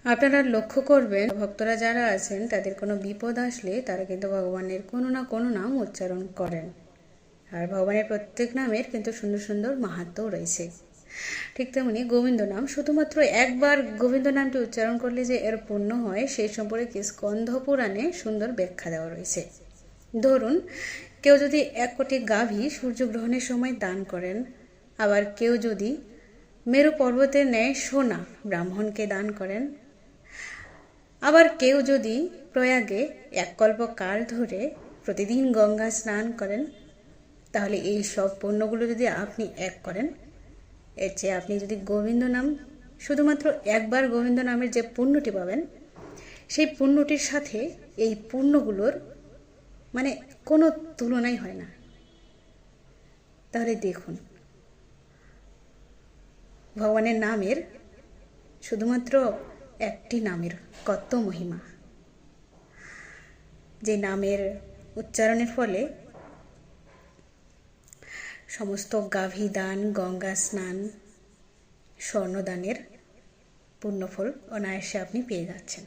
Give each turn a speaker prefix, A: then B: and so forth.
A: আপনারা লক্ষ্য করবেন ভক্তরা যারা আছেন তাদের কোনো বিপদ আসলে তারা কিন্তু ভগবানের কোনো না কোনো নাম উচ্চারণ করেন। আর ভগবানের প্রত্যেক নামের কিন্তু সুন্দর সুন্দর মাহাত্ম্যও রয়েছে। ঠিক তেমনি গোবিন্দ নাম, শুধুমাত্র একবার গোবিন্দ নামটি উচ্চারণ করলে যে এর পুণ্য হয় সেই সম্পর্কে স্কন্ধ পুরাণে সুন্দর ব্যাখ্যা দেওয়া রয়েছে। ধরুন, কেউ যদি 1 কোটি গাভী সূর্যগ্রহণের সময় দান করেন, আবার কেউ যদি মেরু পর্বতের ন্যায় সোনা ব্রাহ্মণকে দান করেন, আবার কেউ যদি প্রয়াগে 1 কল্পকাল ধরে প্রতিদিন গঙ্গা স্নান করেন, তাহলে এই সব পুণ্যগুলো যদি আপনি এক করেন, এর চেয়ে আপনি যদি গোবিন্দ নাম, শুধুমাত্র একবার গোবিন্দ নামের যে পুণ্যটি পাবেন, সেই পুণ্যটির সাথে এই পুণ্যগুলোর মানে কোনো তুলনাই হয় না। তাহলে দেখুন, ভগবানের নামের, শুধুমাত্র একটি নামের কত মহিমা, যে নামের উচ্চারণের ফলে সমস্ত গাভী দান, গঙ্গা স্নান, স্বর্ণদানের পুণ্যফল অনায়াসে আপনি পেয়ে যাচ্ছেন।